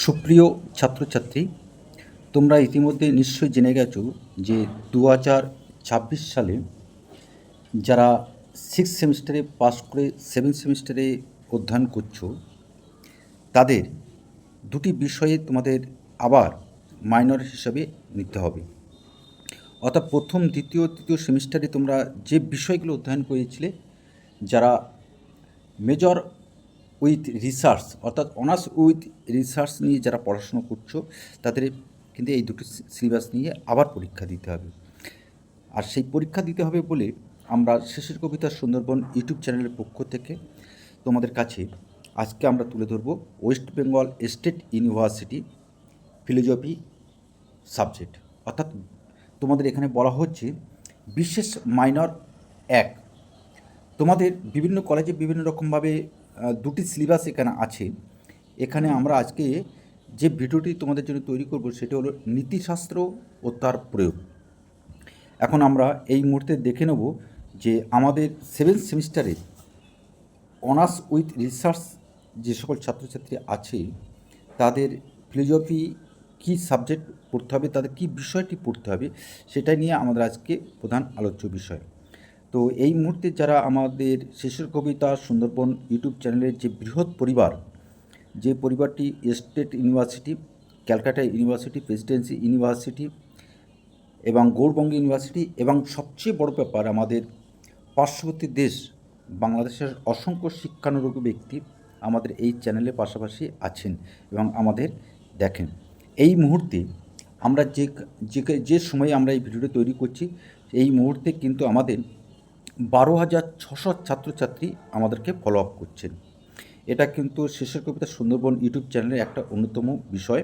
সুপ্রিয় ছাত্রছাত্রী, তোমরা ইতিমধ্যে নিশ্চয়ই জেনে গেছো যে 2026 সালে যারা 6 সেমিস্টারে পাস করে 7 সেমিস্টারে অধ্যয়ন করছো, তাদের দুটি বিষয়ে তোমাদের আবার মাইনর হিসাবে নিতে হবে। অর্থাৎ প্রথম, দ্বিতীয়, তৃতীয় সেমিস্টারে তোমরা যে বিষয়গুলো অধ্যয়ন করেছিলে, যারা মেজর উইথ রিসার্চ অর্থাৎ অনার্স উইথ রিসার্চ নিয়ে যারা পড়াশুনো করছো, তাদের কিন্তু এই দুটো সিলেবাস নিয়ে আবার পরীক্ষা দিতে হবে। আর সেই পরীক্ষা দিতে হবে বলে আমরা শেষের কবিতা সুন্দরবন ইউটিউব চ্যানেলের পক্ষ থেকে তোমাদের কাছে আজকে আমরা তুলে ধরব West Bengal state university philosophy subject. অর্থাৎ তোমাদের এখানে বলা হচ্ছে বিশেষ মাইনর 1। তোমাদের বিভিন্ন কলেজে বিভিন্ন রকমভাবে দুটি সিলেবাস এখানে আছে। এখানে আমরা আজকে যে ভিডিওটি তোমাদের জন্য তৈরি করব সেটা হলো নীতিশাস্ত্র ও তার প্রয়োগ। এখন আমরা এই মুহূর্তে দেখে নেব যে আমাদের 7 সেমিস্টারে অনার্স উইথ রিসার্চ যে সকল ছাত্রছাত্রী আছে, তাদের ফিলোজফি কী সাবজেক্ট পড়তে হবে, তাদের কী বিষয়টি পড়তে হবে, সেটা নিয়ে আমাদের আজকে প্রধান আলোচ্য বিষয়। তো এই মুহূর্তে যারা আমাদের শেষের কবিতা সুন্দরবন ইউটিউব চ্যানেলের যে বৃহৎ পরিবার, যে পরিবারটি state university, Calcutta university, presidency university এবং গৌড়বঙ্গ ইউনিভার্সিটি এবং সবচেয়ে বড় ব্যাপার আমাদের পার্শ্ববর্তী দেশ বাংলাদেশের অসংখ্য শিক্ষানুরোগী ব্যক্তি আমাদের এই চ্যানেলের পাশাপাশি আছেন এবং আমাদের দেখেন। এই মুহূর্তে আমরা যে সময়ে আমরা এই ভিডিওটি তৈরি করছি, এই মুহূর্তে কিন্তু আমাদের 12,600 ছাত্রছাত্রী আমাদেরকে ফলো আপ করছেন। এটা কিন্তু শেষের কবিতা সুন্দরবন ইউটিউব চ্যানেলের একটা অন্যতম বিষয়,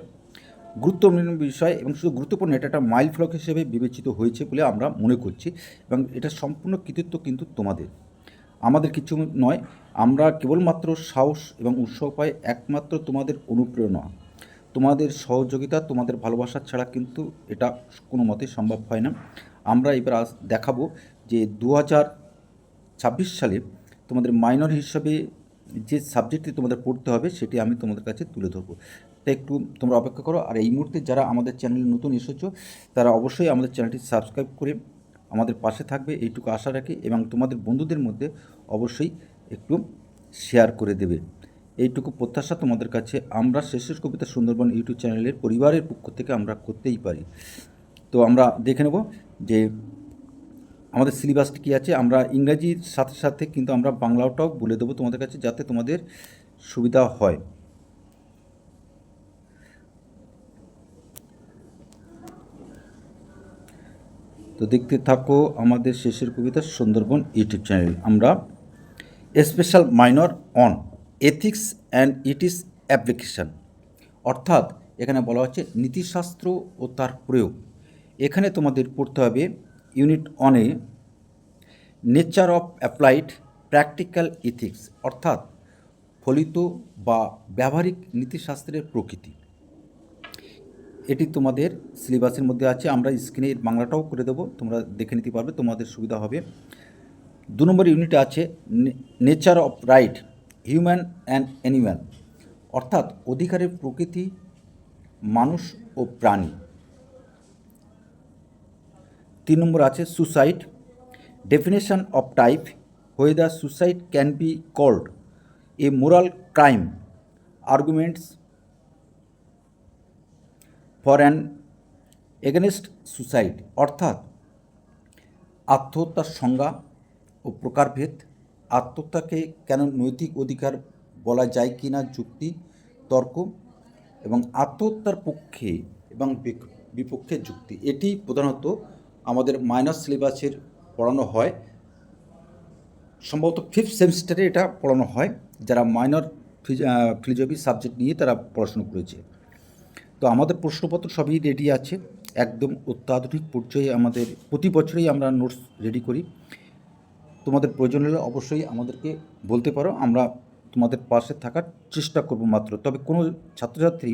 গুরুত্বপূর্ণ বিষয়, এবং শুধু গুরুত্বপূর্ণ, এটা একটা মাইল ফলক হিসেবে বিবেচিত হয়েছে বলে আমরা মনে করছি এবং এটা সম্পূর্ণ কৃতিত্ব কিন্তু তোমাদের, আমাদের কিছু নয়। আমরা কেবলমাত্র সাহস এবং উৎসাহ পাই একমাত্র তোমাদের অনুপ্রেরণা, তোমাদের সহযোগিতা, তোমাদের ভালোবাসা ছাড়া কিন্তু এটা কোনো মতেই সম্ভব হয় না। আমরা এবার দেখাবো যে 2026 সালে তোমাদের মাইনর হিসাবে যে সাবজেক্টটি তোমাদের পড়তে হবে সেটি আমি তোমাদের কাছে তুলে ধরবো। তাই একটু তোমরা অপেক্ষা করো। আর এই মুহূর্তে যারা আমাদের চ্যানেলে নতুন এসেছো, তারা অবশ্যই আমাদের চ্যানেলটি সাবস্ক্রাইব করে আমাদের পাশে থাকবে, এইটুকু আশা রাখি, এবং তোমাদের বন্ধুদের মধ্যে অবশ্যই একটু শেয়ার করে দেবে, এইটুকু প্রত্যাশা তোমাদের কাছে আমরা শেষের কবিতা সুন্দরবন ইউটিউব চ্যানেলের পরিবারের পক্ষ থেকে আমরা করতেই পারি। তো আমরা দেখে নেব যে আমাদের সিলেবাসটি কী আছে। আমরা ইংরাজির সাথে সাথে কিন্তু আমরা বাংলাটাও বলে দেবো তোমাদের কাছে, যাতে তোমাদের সুবিধা হয়। তো দেখতে থাকো আমাদের শেষের কবিতা সুন্দরবন ইউটিউব চ্যানেল। আমরা special minor on ethics and ইটিস application, অর্থাৎ এখানে বলা হচ্ছে নীতিশাস্ত্র ও তার প্রয়োগ। এখানে তোমাদের পড়তে হবে ইউনিট অনে nature of applied practical ethics, অর্থাৎ ফলিত বা ব্যবহারিক নীতিশাস্ত্রের প্রকৃতি। এটি তোমাদের সিলেবাসের মধ্যে আছে। আমরা স্ক্রিনে বাংলাটাও করে দেবো, তোমরা দেখে নিতে পারবে, তোমাদের সুবিধা হবে। 2 নম্বর ইউনিটে আছে nature of right human and animal, অর্থাৎ অধিকারের প্রকৃতি, মানুষ ও প্রাণী। 3 নম্বর আছে suicide definition of type whether suicide can be called a moral crime arguments for and against suicide, অর্থাৎ আত্মহত্যার সংজ্ঞা ও প্রকারভেদ, আত্মহত্যাকে কেন নৈতিক অধিকার বলা যায় কি না, যুক্তি তর্ক, এবং আত্মহত্যার পক্ষে এবং বিপক্ষে যুক্তি। এটি প্রধানত আমাদের মাইনর সিলেবাসের পড়ানো হয়, সম্ভবত 5th সেমিস্টারে এটা পড়ানো হয়, যারা মাইনর ফিলোজফি সাবজেক্ট নিয়ে তারা পড়াশুনো করেছে। তো আমাদের প্রশ্নপত্র সবই রেডি আছে, একদম অত্যাধুনিক পর্যায়ে। আমাদের প্রতি বছরই আমরা নোটস রেডি করি। তোমাদের প্রয়োজন হলে অবশ্যই আমাদেরকে বলতে পারো, আমরা তোমাদের পাশে থাকার চেষ্টা করব মাত্র। তবে কোনো ছাত্রছাত্রী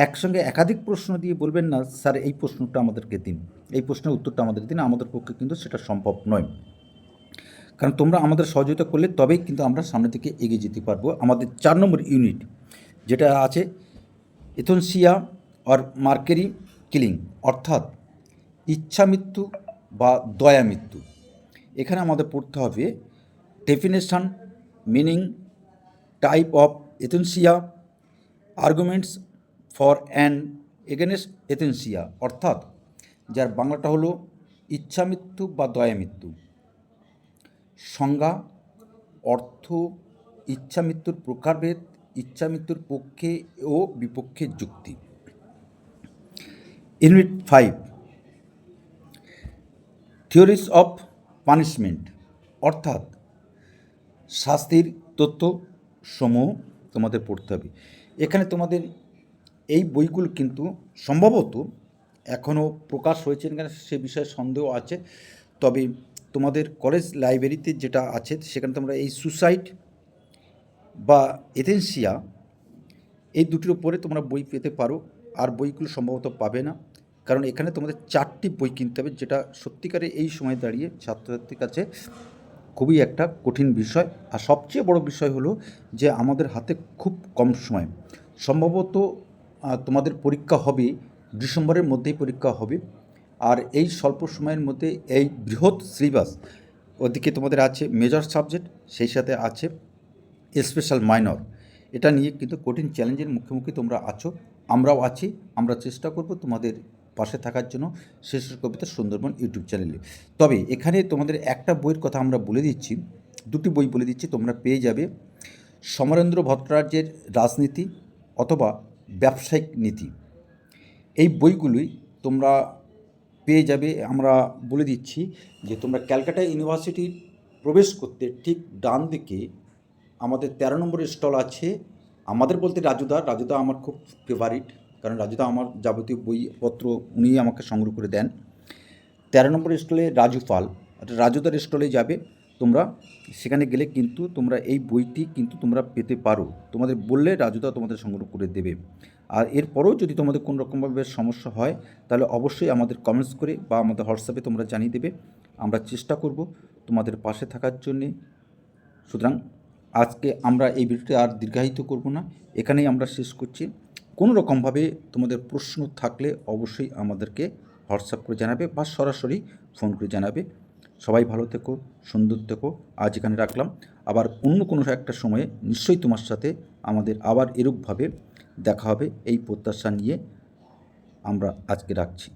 একসঙ্গে একাধিক প্রশ্ন দিয়ে বলবেন না, স্যার এই প্রশ্নটা আমাদেরকে দিন, এই প্রশ্নের উত্তরটা আমাদের দিন। আমাদের পক্ষে কিন্তু সেটা সম্ভব নয়, কারণ তোমরা আমাদের সহযোগিতা করলে তবেই কিন্তু আমরা সামনের দিকে এগিয়ে যেতে পারবো। আমাদের 4 নম্বর ইউনিট যেটা আছে এথনসিয়া অর মার্কেরি কিলিং, অর্থাৎ ইচ্ছা মৃত্যু বা দয়া মৃত্যু। এখানে আমাদের পড়তে হবে definition, meaning, type of euthanasia, arguments for and against euthanasia, অর্থাৎ যার বাংলাটা হলো ইচ্ছা মৃত্যু বা দয়া মৃত্যু। সংজ্ঞা, অর্থ, ইচ্ছা মৃত্যুর প্রকারভেদ, ইচ্ছা মৃত্যুর পক্ষে ও বিপক্ষে যুক্তি। ইউনিট 5, থিওরিজ অফ পানিশমেন্ট, অর্থাৎ শাস্তির তত্ত্ব সমূহ তোমাদের পড়তে হবে। এখানে তোমাদের এই বইগুলো কিন্তু সম্ভবত এখনও প্রকাশ হয়েছে কিনা সে বিষয়ে সন্দেহ আছে, তবে তোমাদের কলেজ লাইব্রেরিতে যেটা আছে সেখানে তোমরা এই সুসাইড বা এথেন্সিয়া এই দুটির উপরে তোমরা বই পেতে পারো। আর বইগুলো সম্ভবত পাবে না, কারণ এখানে তোমাদের 4টি বই কিনতে হবে, যেটা সত্যিকারে এই সময় দাঁড়িয়ে ছাত্রছাত্রীর কাছে খুবই একটা কঠিন বিষয়। আর সবচেয়ে বড় বিষয় হলো যে আমাদের হাতে খুব কম সময়, সম্ভবত তোমাদের পরীক্ষা হবে ডিসেম্বরের মধ্যেই পরীক্ষা হবে। আর এই স্বল্প সময়ের মধ্যে এই বৃহৎ সিলেবাস, ওদিকে তোমাদের আছে মেজর সাবজেক্ট, সেই সাথে আছে স্পেশাল মাইনর, এটা নিয়ে কিন্তু কঠিন চ্যালেঞ্জের মুখোমুখি তোমরা আছো, আমরাও আছি। আমরা চেষ্টা করব তোমাদের পাশে থাকার জন্য শেষের কবিতা সুন্দরবন ইউটিউব চ্যানেলে। তবে এখানে তোমাদের একটা বইয়ের কথা আমরা বলে দিচ্ছি, দুটি বই বলে দিচ্ছি, তোমরা পেয়ে যাবে সমরেন্দ্র ভট্টাচার্যের রাজনীতি অথবা ব্যবসায়িক নীতি। এই বইগুলোই তোমরা পেয়ে যাবে। আমরা বলে দিচ্ছি যে তোমরা ক্যালকাটা ইউনিভার্সিটির প্রবেশ করতে ঠিক ডান দিকে আমাদের 13 নম্বর স্টল আছে। আমাদের বলতে রাজুদা আমার খুব ফেভারিট, কারণ রাজুদা আমার যাবতীয় বইপত্র উনিই আমাকে সংগ্রহ করে দেন। 13 নম্বর স্টলে রাজু পাল, রাজুদার স্টলে যাবে তোমরা, সেখানে গেলে কিন্তু তোমরা এই বইটি কিন্তু তোমরা পেতে পারো, তোমাদের বললে রাজুদা তোমাদের সংগ্রহ করে দেবে। আর এরপরেও যদি তোমাদের কোনো রকমভাবে সমস্যা হয় তাহলে অবশ্যই আমাদের কমেন্টস করে বা আমাদের হোয়াটসঅ্যাপে তোমরা জানিয়ে দেবে, আমরা চেষ্টা করব তোমাদের পাশে থাকার জন্যে। সুতরাং আজকে আমরা এই ভিডিওটি আর দীর্ঘায়িত করব না, এখানেই আমরা শেষ করছি। কোনো রকমভাবে তোমাদের প্রশ্ন থাকলে অবশ্যই আমাদেরকে হোয়াটসঅ্যাপ করে জানাবে বা সরাসরি ফোন করে জানাবে। সবাই ভালো থেকো, সুন্দর থেকো। আজ এখানে রাখলাম, আবার অন্য কোনো একটা সময়ে নিশ্চয়ই তোমার সাথে আমাদের আবার এরূপভাবে দেখা হবে, এই প্রত্যাশা নিয়ে আমরা আজকে রাখছি।